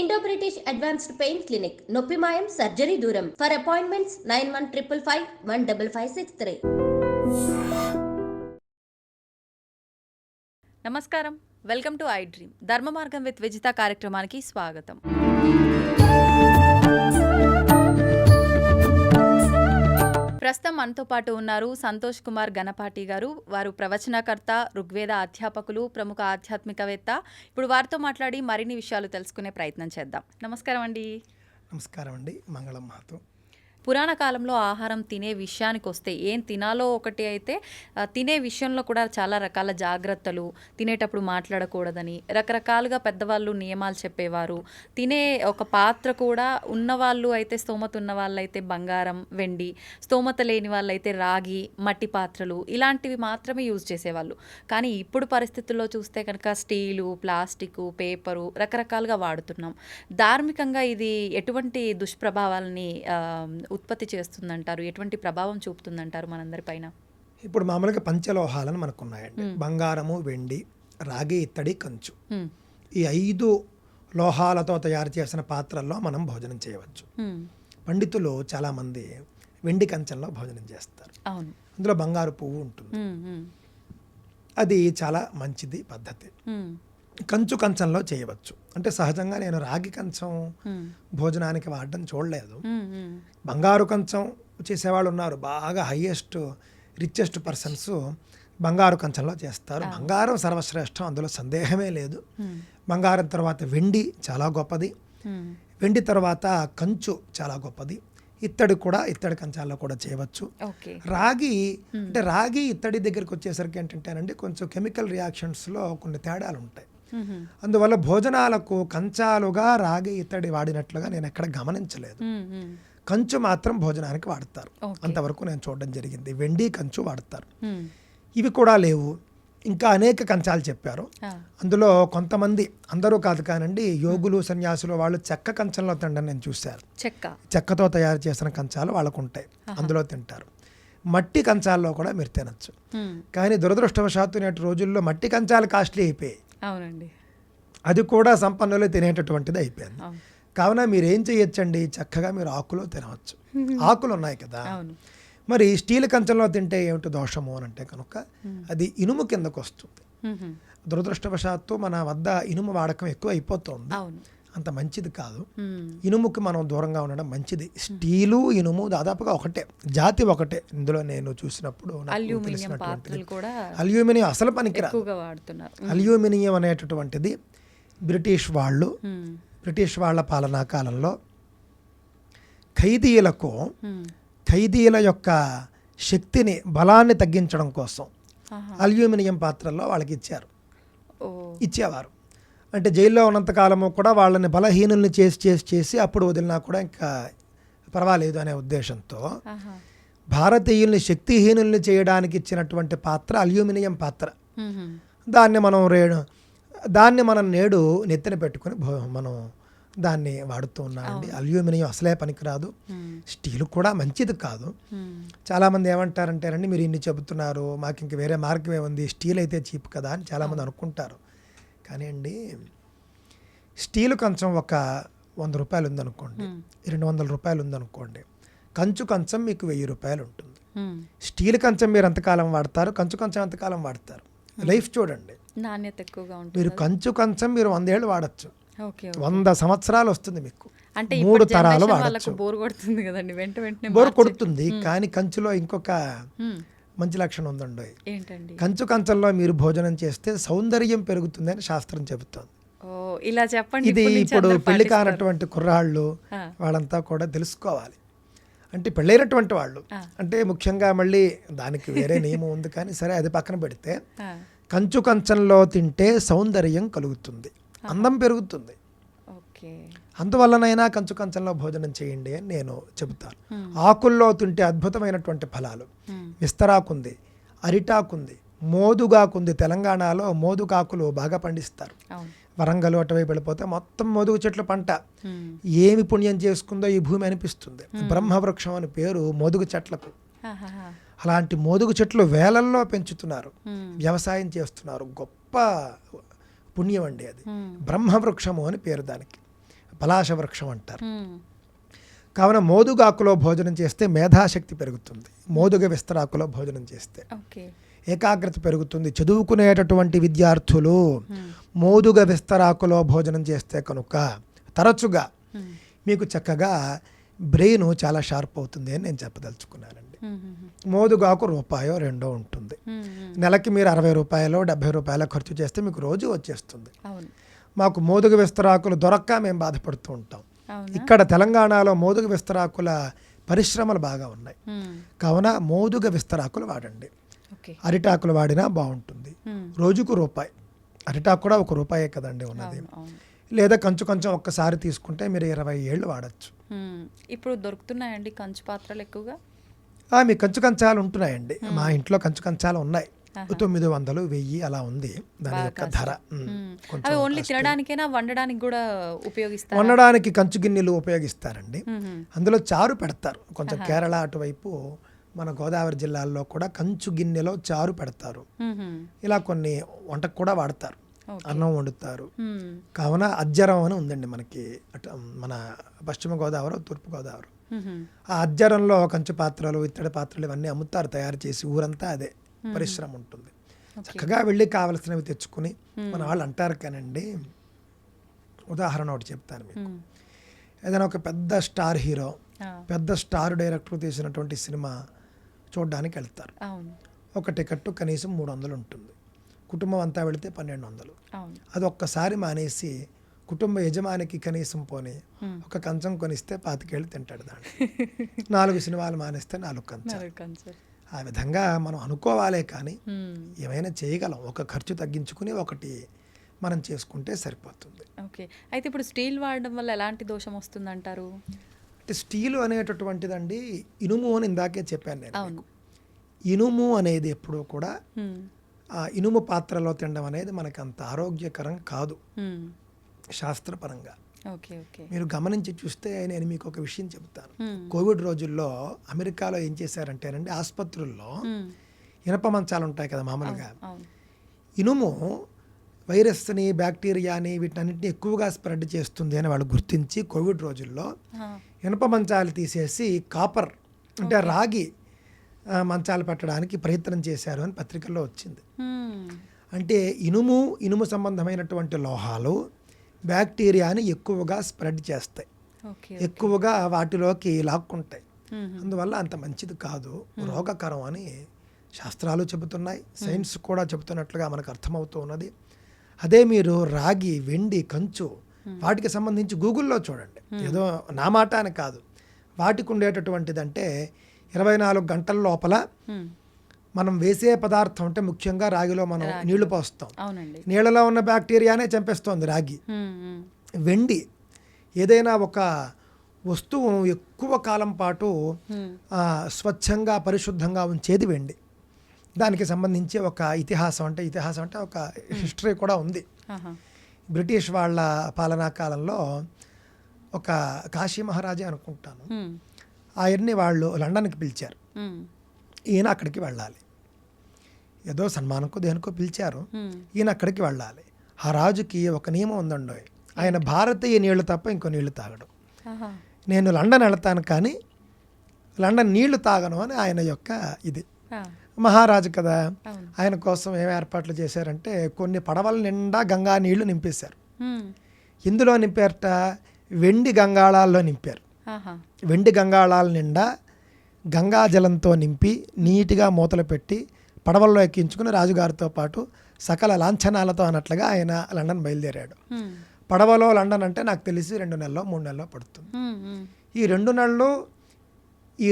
Indo British advanced pain clinic నొప్పి మాయం surgery దూరం ఫర్ అపాయింట్మెంట్స్ 9155515563. నమస్కారం, వెల్కమ్ టు ఐ డ్రీమ్ ధర్మ మార్గం విత్ విజిత కార్యక్రమానికి స్వాగతం. ప్రస్తుతం మనతో పాటు ఉన్నారు సంతోష్ కుమార్ గణపాటి గారు. వారు ప్రవచనకర్త, ఋగ్వేద అధ్యాపకులు, ప్రముఖ ఆధ్యాత్మికవేత్త. ఇప్పుడు వారితో మాట్లాడి మరిన్ని విషయాలు తెలుసుకునే ప్రయత్నం చేద్దాం. నమస్కారం అండి. నమస్కారం అండి. మంగళం మాతో. పురాణ కాలంలో ఆహారం తినే విషయానికి వస్తే ఏం తినాలో ఒకటి అయితే తినే విషయంలో కూడా చాలా రకాల జాగ్రత్తలు, తినేటప్పుడు మాట్లాడకూడదని రకరకాలుగా పెద్దవాళ్ళు నియమాలు చెప్పేవారు. తినే ఒక పాత్ర కూడా ఉన్నవాళ్ళు అయితే, స్తోమత ఉన్న వాళ్ళైతే బంగారం, వెండి, స్తోమత లేని వాళ్ళైతే రాగి, మట్టి పాత్రలు ఇలాంటివి మాత్రమే యూజ్ చేసేవాళ్ళు. కానీ ఇప్పుడు పరిస్థితుల్లో చూస్తే కనుక స్టీలు, ప్లాస్టిక్, పేపరు రకరకాలుగా వాడుతున్నాం. ధార్మికంగా ఇది ఎటువంటి దుష్ప్రభావాలని ఉత్పత్తి చేస్తుందంటారు? ఎటువంటి ప్రభావం చూపుతుందంటారు మనందరిపైన? ఇప్పుడు మామూలుగా పంచలోహాలను మనకు ఉన్నాయండి. బంగారము, వెండి, రాగి, ఇత్తడి, కంచు. ఈ 5 లోహాలతో తయారు చేసిన పాత్రల్లో మనం భోజనం చేయవచ్చు. పండితులు చాలామంది వెండి కంచంలో భోజనం చేస్తారు. అందులో బంగారు పువ్వు ఉంటుంది. అది చాలా మంచిది పద్ధతి. కంచు కంచంలో చేయవచ్చు. అంటే సహజంగా నేను రాగి కంచం భోజనానికి వాడడం చూడలేదు. బంగారు కంచం చేసేవాళ్ళు ఉన్నారు. బాగా హైయెస్ట్ రిచెస్ట్ పర్సన్స్ బంగారు కంచంలో చేస్తారు. బంగారం సర్వశ్రేష్టం, అందులో సందేహమే లేదు. బంగారం తర్వాత వెండి చాలా గొప్పది. వెండి తర్వాత కంచు చాలా గొప్పది. ఇత్తడి కూడా, ఇత్తడి కంచాల్లో కూడా చేయవచ్చు. రాగి అంటే రాగి ఇత్తడి దగ్గరికి వచ్చేసరికి ఏంటంటేనండి, కొంచెం కెమికల్ రియాక్షన్స్లో కొన్ని తేడాలు ఉంటాయి. అందువల్ల భోజనాలకు కంచాలుగా రాగి, ఇత్తడి వాడినట్లుగా నేను ఎక్కడ గమనించలేదు. కంచు మాత్రం భోజనానికి వాడతారు. అంతవరకు నేను చూడడం జరిగింది. వెండి, కంచు వాడతారు. ఇవి కూడా లేవు. ఇంకా అనేక కంచాలు చెప్పారు. అందులో కొంతమంది, అందరూ కాదు కానండి, యోగులు, సన్యాసులు వాళ్ళు చెక్క కంచంలో తినడం నేను చూశాను. చెక్కతో తయారు చేసిన కంచాలు వాళ్ళకు ఉంటాయి, అందులో తింటారు. మట్టి కంచాల్లో కూడా మీరు తినచ్చు. కానీ దురదృష్టవశాత్తు నేటి రోజుల్లో మట్టి కంచాలు కాస్ట్లీ అయిపోయాయి. అవునండి. అది కూడా సంపన్నులు తినేటటువంటిది అయిపోయింది. కావున మీరు ఏం చేయొచ్చండి, చక్కగా మీరు ఆకులో తినవచ్చు. ఆకులు ఉన్నాయి కదా. మరి స్టీల్ కంచంలో తింటే ఏమిటి దోషము అని అంటే కనుక అది ఇనుము కిందకు వస్తుంది. దురదృష్టవశాత్తు మన వద్ద ఇనుము వాడకం ఎక్కువ అయిపోతుంది. అంత మంచిది కాదు. ఇనుముకి మనం దూరంగా ఉండడం మంచిది. స్టీలు, ఇనుము దాదాపుగా ఒకటే, జాతి ఒకటే. ఇందులో నేను చూసినప్పుడు అల్యూమినియం అసలు పనికిరాదు. అల్యూమినియం అనేటటువంటిది బ్రిటిష్ వాళ్ళ పాలనా కాలంలో ఖైదీల యొక్క శక్తిని, బలాన్ని తగ్గించడం కోసం అల్యూమినియం పాత్రల్లో వాళ్ళకి ఇచ్చేవారు. అంటే జైల్లో ఉన్నంతకాలము కూడా వాళ్ళని బలహీనుల్ని చేసి అప్పుడు వదిలినా కూడా ఇంకా పర్వాలేదు అనే ఉద్దేశంతో భారతీయుల్ని శక్తిహీనుల్ని చేయడానికి ఇచ్చినటువంటి పాత్ర అల్యూమినియం పాత్ర. దాన్ని మనం నేడు నెత్తిన పెట్టుకుని మనం దాన్ని వాడుతూ ఉన్నామండి. అల్యూమినియం అసలే పనికిరాదు. స్టీల్ కూడా మంచిది కాదు. చాలామంది ఏమంటారంటేనండి, మీరు ఇన్ని చెబుతున్నారు, మాకు ఇంక వేరే మార్గమే ఉంది, స్టీల్ అయితే చీప్ కదా అని చాలామంది అనుకుంటారు. కానీ అండి, స్టీల్ కంచం ఒక 100 రూపాయలు ఉందనుకోండి, 200 రూపాయలు ఉందనుకోండి, కంచు కంచం మీకు 1000 రూపాయలు ఉంటుంది. స్టీల్ కంచం మీరు ఎంతకాలం వాడతారు, కంచు కంచం ఎంతకాలం వాడతారు? లైఫ్ చూడండి, నాణ్యత ఎక్కువగా ఉంటుంది. మీరు కంచు కంచం మీరు 100 ఏళ్ళు వాడచ్చు, 100 సంవత్సరాలు వస్తుంది మీకు. 3 తరాలు వాడచ్చు. బోర్ కొడుతుంది. కానీ కంచులో ఇంకొక మంచి లక్షణం ఉందండి. కంచు కంచంలో మీరు భోజనం చేస్తే సౌందర్యం పెరుగుతుంది అని శాస్త్రం చెబుతోంది. ఇలా చెప్పండి. ఇది ఇప్పుడు పెళ్లి కానటువంటి కుర్రాళ్ళు వాళ్ళంతా కూడా తెలుసుకోవాలి. అంటే పెళ్ళైనటువంటి వాళ్ళు అంటే ముఖ్యంగా, మళ్ళీ దానికి వేరే నియమం ఉంది కానీ సరే, అది పక్కన పెడితే కంచు కంచంలో తింటే సౌందర్యం కలుగుతుంది, అందం పెరుగుతుంది. అందువల్లనైనా కంచు కంచంలో భోజనం చేయండి అని నేను చెబుతాను. ఆకుల్లో తింటే అద్భుతమైనటువంటి ఫలాలు. విస్తరాకుంది, అరిటాకుంది, మోదుగాకుంది. తెలంగాణలో మోదుగాకులు బాగా పండిస్తారు. వరంగల్ అటువైపు వెళ్ళిపోతే మొత్తం మోదుగు చెట్ల పంట. ఏమి పుణ్యం చేసుకుందో ఈ భూమి అనిపిస్తుంది. బ్రహ్మవృక్షం అని పేరు మోదుగు చెట్లకు. అలాంటి మోదుగు చెట్లు వేలల్లో పెంచుతున్నారు, వ్యవసాయం చేస్తున్నారు. గొప్ప పుణ్యం అండి అది. బ్రహ్మవృక్షము అని పేరు దానికి. పలాశ వృక్షం అంటారు. హ్మ్. కావున మోదుగాకులో భోజనం చేస్తే మేధాశక్తి పెరుగుతుంది. మోదుగ విస్తరాకులో భోజనం చేస్తే ఓకే. ఏకాగ్రత పెరుగుతుంది. చదువుకునేటటువంటి విద్యార్థులు మోదుగ విస్తరాకులో భోజనం చేస్తే కనుక తరచుగా మీకు చక్కగా బ్రెయిన్ చాలా షార్ప్ అవుతుంది అని నేను చెప్పదలుచుకున్నానండి. మోదుగాకు రూపాయో రెండో ఉంటుంది. నెలకి మీరు 60 రూపాయలు 70 రూపాయలు ఖర్చు చేస్తే మీకు రోజు వచ్చేస్తుంది. అవును. మాకు మోదుగ విస్తరాకులు దొరక్క మేము బాధపడుతూ ఉంటాం. అవునా? ఇక్కడ తెలంగాణలో మోదుగ విస్తరాకుల పరిశ్రమలు బాగా ఉన్నాయి. హ్మ్. కావున మోదుగ విస్తరాకులు వాడండి. ఓకే. అరిటాకులు వాడినా బాగుంటుంది. రోజుకు రూపాయి. అరిటాకు కూడా ₹1 కదండి ఉన్నది. అవును, అవును. లేదా కొంచెం ఒక్కసారి తీసుకుంటే మీరు 20 ఏళ్ళు వాడచ్చు. ఇప్పుడు దొరుకుతున్నాయండి కంచు పాత్రలు ఎక్కువగా? మీ కంచు కంచాలు ఉంటున్నాయండి. మా ఇంట్లో కంచు కంచాలు ఉన్నాయి. 900, 1000 అలా ఉంది దాని యొక్క ధర. కొంచెం అవి ఓన్లీ కాస్ట్. తినడానికైనా వండడానికి కూడా ఉపయోగిస్తారు? వండడానికి కంచు గిన్నెలు ఉపయోగిస్తారండి. అందులో చారు పెడతారు. కొంచెం కేరళ అటువైపు మన గోదావరి జిల్లాల్లో కూడా కంచు గిన్నెలో చారు పెడతారు. ఇలా కొన్ని వంటకు కూడా వాడతారు. అన్నం వండుతారు. కావున అజ్జరం అని ఉందండి మనకి అటు మన పశ్చిమ గోదావరి, తూర్పు గోదావరి. ఆ అజ్జరంలో కంచు పాత్రలు, ఇత్తడి పాత్రలు ఇవన్నీ అమ్ముతారు తయారు చేసి. ఊరంతా అదే పరిశ్రమ ఉంటుంది. చక్కగా వెళ్ళి కావలసినవి తెచ్చుకుని మన వాళ్ళు అంటారు కానండి. ఉదాహరణ ఒకటి చెప్తాను మీకు. ఏదైనా ఒక పెద్ద స్టార్ హీరో, పెద్ద స్టార్ డైరెక్టర్ తీసినటువంటి సినిమా చూడడానికి వెళ్తారు. ఒక టికెట్ కనీసం 300 ఉంటుంది. కుటుంబం అంతా వెళితే 1200. అది ఒక్కసారి మానేసి కుటుంబ యజమానికి కనీసం పోని ఒక కంచం కొనిస్తే 25 ఏళ్ళు తింటాడు దాన్ని. 4 సినిమాలు మానేస్తే 4 కంచాలు. ఆ విధంగా మనం అనుకోవాలే కానీ ఏమైనా చేయగలం. ఒక ఖర్చు తగ్గించుకుని ఒకటి మనం చేసుకుంటే సరిపోతుంది. ఓకే. అయితే ఇప్పుడు స్టీల్ వాడడం వల్ల ఎలాంటి దోషం వస్తుందంటారు? అంటే స్టీలు అనేటటువంటిదండి ఇనుము అని ఇందాకే చెప్పాను నేను మీకు. ఇనుము అనేది ఎప్పుడూ కూడా ఆ ఇనుము పాత్రలో తినడం అనేది మనకు అంత ఆరోగ్యకరం కాదు శాస్త్రపరంగా. మీరు గమనించి చూస్తే నేను మీకు ఒక విషయం చెబుతాను. కోవిడ్ రోజుల్లో అమెరికాలో ఏం చేశారంటేనండి, ఆసుపత్రుల్లో ఇనప మంచాలు ఉంటాయి కదా మామూలుగా. ఇనుము వైరస్ని, బ్యాక్టీరియాని వీటన్నిటిని ఎక్కువగా స్ప్రెడ్ చేస్తుంది అని వాళ్ళు గుర్తించి కోవిడ్ రోజుల్లో ఇనప మంచాలు తీసేసి కాపర్ అంటే రాగి మంచాలు పెట్టడానికి ప్రయత్నం చేశారు అని పత్రికల్లో వచ్చింది. అంటే ఇనుము సంబంధమైనటువంటి లోహాలు బ్యాక్టీరియాని ఎక్కువగా స్ప్రెడ్ చేస్తాయి, ఎక్కువగా వాటిలోకి లాక్కుంటాయి. అందువల్ల అంత మంచిది కాదు, రోగకరం అని శాస్త్రాలు చెబుతున్నాయి, సైన్స్ కూడా చెబుతున్నట్లుగా మనకు అర్థమవుతూ ఉన్నది. అదే మీరు రాగి, వెండి, కంచు వాటికి సంబంధించి గూగుల్లో చూడండి. ఏదో నా మాట అని కాదు, వాటికి ఉండేటటువంటిదంటే 24 గంటల లోపల మనం వేసే పదార్థం అంటే ముఖ్యంగా రాగిలో మనం నీళ్లు పోస్తాం. నీళ్ళలో ఉన్న బ్యాక్టీరియానే చంపేస్తోంది రాగి. వెండి ఏదైనా ఒక వస్తువు ఎక్కువ కాలం పాటు స్వచ్ఛంగా పరిశుద్ధంగా ఉంచేది వెండి. దానికి సంబంధించి ఒక ఇతిహాసం అంటే ఒక హిస్టరీ కూడా ఉంది. బ్రిటిష్ వాళ్ళ పాలనా కాలంలో ఒక కాశీ మహారాజే అనుకుంటాను, ఆయన్ని వాళ్ళు లండన్కి పిలిచారు. ఈయన అక్కడికి వెళ్ళాలి, ఏదో సన్మానంకో దేనికో పిలిచారు, ఈయన అక్కడికి వెళ్ళాలి. ఆ రాజుకి ఒక నియమం ఉందండి, ఆయన భారతీయ నీళ్లు తప్ప ఇంకో నీళ్లు తాగడు. నేను లండన్ వెళ్తాను కానీ లండన్ నీళ్లు తాగను అని ఆయన యొక్క ఇది. మహారాజు కదా, ఆయన కోసం ఏం ఏర్పాట్లు చేశారంటే కొన్ని పడవల నిండా గంగా నీళ్లు నింపేశారు. ఇందులో నింపారట, వెండి గంగాళాల్లో నింపారు. వెండి గంగాళాల నిండా గంగాజలంతో నింపి నీట్గా మూతలు పెట్టి పడవల్లో ఎక్కించుకుని రాజుగారితో పాటు సకల లాంఛనాలతో అన్నట్లుగా ఆయన లండన్ బయలుదేరాడు. పడవలో లండన్ అంటే నాకు తెలిసి 2 నెలలో 3 నెలలో పడుతుంది. ఈ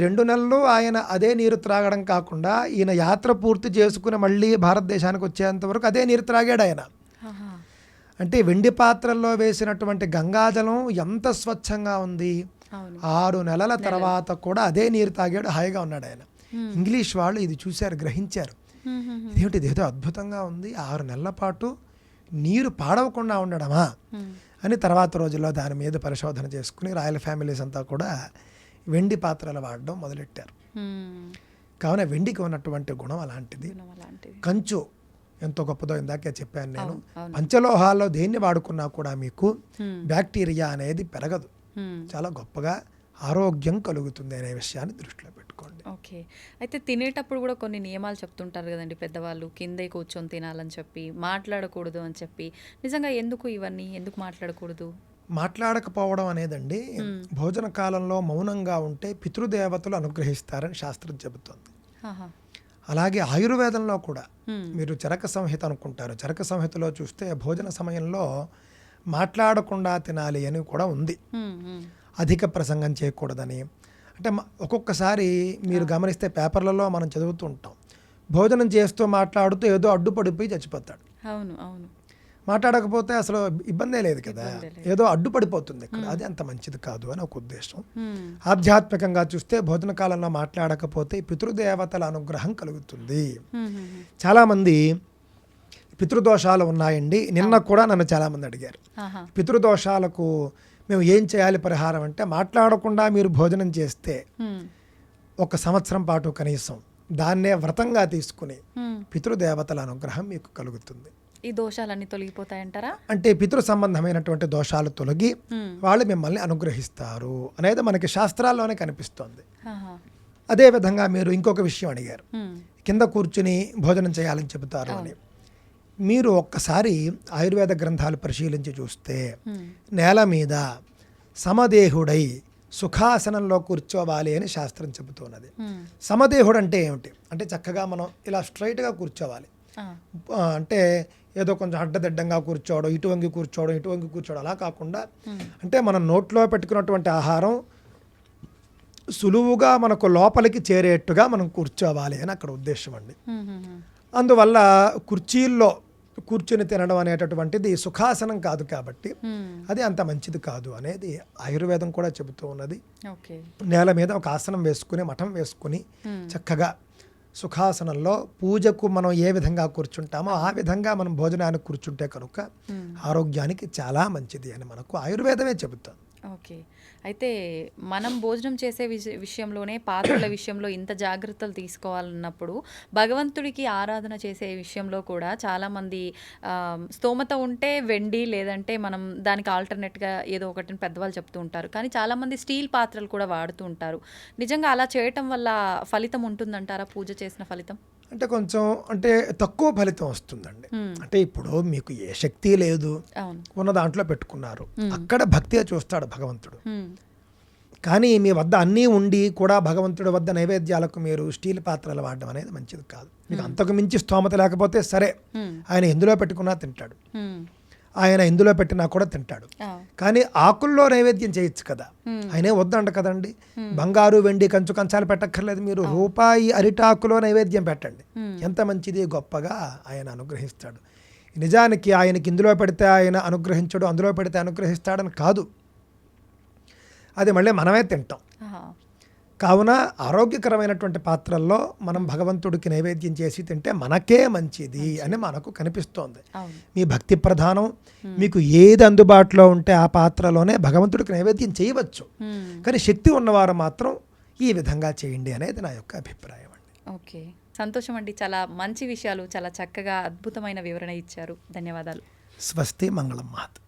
రెండు నెలలు ఆయన అదే నీరు త్రాగడం కాకుండా ఈయన యాత్ర పూర్తి చేసుకుని మళ్ళీ భారతదేశానికి వచ్చేంత వరకు అదే నీరు త్రాగాడు ఆయన. అంటే వెండి పాత్రల్లో వేసినటువంటి గంగాజలం ఎంత స్వచ్ఛంగా ఉంది. 6 నెలల తర్వాత కూడా అదే నీరు తాగాడు, హాయిగా ఉన్నాడు ఆయన. ఇంగ్లీష్ వాళ్ళు ఇది చూశారు, గ్రహించారు, ఇదేదో అద్భుతంగా ఉంది, 6 నెలల పాటు నీరు పాడవకుండా ఉండడమా అని తర్వాత రోజుల్లో దాని మీద పరిశోధన చేసుకుని రాయల్ ఫ్యామిలీస్ అంతా కూడా వెండి పాత్రలు వాడడం మొదలెట్టారు. కావున వెండికి ఉన్నటువంటి గుణం అలాంటిది. కంచు ఎంతో గొప్పదో ఇందాకే చెప్పాను నేను. అవును. పంచలోహాల్లో దేన్ని వాడుకున్నా కూడా మీకు బ్యాక్టీరియా అనేది పెరగదు, చాలా గొప్పగా ఆరోగ్యం కలుగుతుంది అనే విషయాన్ని దృష్టిలో పెట్టుకోండి. ఓకే. అయితే తినేటప్పుడు కూడా కొన్ని నియమాలు చెప్తుంటారు కదండి పెద్దవాళ్ళు, కిందే కూర్చొని తినాలని చెప్పి, మాట్లాడకూడదు అని చెప్పి. నిజంగా ఎందుకు ఇవన్నీ, ఎందుకు మాట్లాడకూడదు? మాట్లాడకపోవడం అనేదండి, భోజన కాలంలో మౌనంగా ఉంటే పితృదేవతలు అనుగ్రహిస్తారని శాస్త్రం చెబుతోంది. ఆహా. అలాగే ఆయుర్వేదంలో కూడా మీరు చరక సంహిత అనుకుంటారు, చరక సంహితలో చూస్తే భోజన సమయంలో మాట్లాడకుండా తినాలి అని కూడా ఉంది. అధిక ప్రసంగం చేయకూడదని. అంటే ఒక్కొక్కసారి మీరు గమనిస్తే పేపర్లలో మనం చదువుతూ ఉంటాం, భోజనం చేస్తూ మాట్లాడుతూ ఏదో అడ్డుపడిపోయి చచ్చిపోతాడు. అవును, అవును. మాట్లాడకపోతే అసలు ఇబ్బందే లేదు కదా, ఏదో అడ్డుపడిపోతుంది ఇక్కడ, అది అంత మంచిది కాదు అని ఒక ఉద్దేశం. ఆధ్యాత్మికంగా చూస్తే భోజన కాలంలో మాట్లాడకపోతే పితృదేవతల అనుగ్రహం కలుగుతుంది. చాలామంది పితృదోషాలు ఉన్నాయండి, నిన్న కూడా నన్ను చాలామంది అడిగారు, పితృదోషాలకు మేము ఏం చేయాలి పరిహారం అంటే, మాట్లాడకుండా మీరు భోజనం చేస్తే 1 సంవత్సరం పాటు కనీసం దాన్నే వ్రతంగా తీసుకుని పితృదేవతల అనుగ్రహం మీకు కలుగుతుంది. ఈ దోషాలన్నీ తొలగిపోతాయంటారా? అంటే పితృ సంబంధమైనటువంటి దోషాలు తొలగి వాళ్ళు మిమ్మల్ని అనుగ్రహిస్తారు అనేది మనకి శాస్త్రాల్లోనే కనిపిస్తోంది. అదేవిధంగా మీరు ఇంకొక విషయం అడిగారు, కింద కూర్చుని భోజనం చేయాలని చెబుతారు అని. మీరు ఒక్కసారి ఆయుర్వేద గ్రంథాలు పరిశీలించి చూస్తే నేల మీద సమదేహుడై సుఖాసనంలో కూర్చోవాలి అని శాస్త్రం చెబుతున్నది. సమదేహుడు అంటే ఏమిటి అంటే, చక్కగా మనం ఇలా స్ట్రైట్గా కూర్చోవాలి. అంటే ఏదో కొంచెం అడ్డదిడ్డంగా కూర్చోవడం, ఇటు వంగి కూర్చోవడం అలా కాకుండా, అంటే మనం నోట్లో పెట్టుకున్నటువంటి ఆహారం సులువుగా మనకు లోపలికి చేరేట్టుగా మనం కూర్చోవాలి అని అక్కడ ఉద్దేశం అండి. అందువల్ల కుర్చీల్లో కూర్చుని తినడం అనేటటువంటిది సుఖాసనం కాదు కాబట్టి అది అంత మంచిది కాదు అనేది ఆయుర్వేదం కూడా చెబుతూ ఉన్నది. నేల మీద ఒక ఆసనం వేసుకుని, మఠం వేసుకుని చక్కగా సుఖాసనంలో పూజకు మనం ఏ విధంగా కూర్చుంటామో ఆ విధంగా మనం భోజనానికి కూర్చుంటే కనుక ఆరోగ్యానికి చాలా మంచిది అని మనకు ఆయుర్వేదమే చెబుతుంది. ఓకే. అయితే మనం భోజనం చేసే విషయంలోనే, పాత్రల విషయంలో ఇంత జాగ్రత్తలు తీసుకోవాలన్నప్పుడు, భగవంతుడికి ఆరాధన చేసే విషయంలో కూడా చాలామంది స్తోమత ఉంటే వెండి, లేదంటే మనం దానికి ఆల్టర్నేట్గా ఏదో ఒకటి పెద్దవాళ్ళు చెప్తూ ఉంటారు. కానీ చాలామంది స్టీల్ పాత్రలు కూడా వాడుతూ ఉంటారు. నిజంగా అలా చేయటం వల్ల ఫలితం ఉంటుందంటారా? పూజ చేసిన ఫలితం అంటే కొంచెం అంటే తక్కువ ఫలితం వస్తుందండి. అంటే ఇప్పుడు మీకు ఏ శక్తి లేదు, ఉన్న దాంట్లో పెట్టుకున్నారు, అక్కడ భక్తిగా చూస్తాడు భగవంతుడు. కానీ మీ వద్ద అన్నీ ఉండి కూడా భగవంతుడి వద్ద నైవేద్యాలకు మీరు స్టీల్ పాత్రలు వాడడం అనేది మంచిది కాదు. మీకు అంతకు మించి స్తోమత లేకపోతే సరే, ఆయన ఎందులో పెట్టుకున్నా తింటాడు, ఆయన ఎందులో పెట్టినా కూడా తింటాడు. కానీ ఆకుల్లో నైవేద్యం చేయొచ్చు కదా, ఆయనే వద్దంట కదండి. బంగారు వెండి కంచు కంచాలు పెట్టక్కర్లేదు, మీరు రూపాయి అరిటాకులో నైవేద్యం పెట్టండి, ఎంత మంచిది, గొప్పగా ఆయన అనుగ్రహిస్తాడు. నిజానికి ఆయనకి ఇందులో పెడితే ఆయన అనుగ్రహించడు, అందులో పెడితే అనుగ్రహిస్తాడని కాదు, అది మళ్ళీ మనమే తింటాం. కావున ఆరోగ్యకరమైనటువంటి పాత్రల్లో మనం భగవంతుడికి నైవేద్యం చేసి తింటే మనకే మంచిది అని మనకు కనిపిస్తోంది. మీ భక్తి ప్రధానం, మీకు ఏది అందుబాటులో ఉంటే ఆ పాత్రలోనే భగవంతుడికి నైవేద్యం చేయవచ్చు. కానీ శక్తి ఉన్నవారు మాత్రం ఈ విధంగా చేయండి అనేది నా యొక్క అభిప్రాయం అండి. ఓకే, సంతోషం అండి. చాలా మంచి విషయాలు, చాలా చక్కగా అద్భుతమైన వివరణ ఇచ్చారు. ధన్యవాదాలు. స్వస్తి, మంగళం మహత్.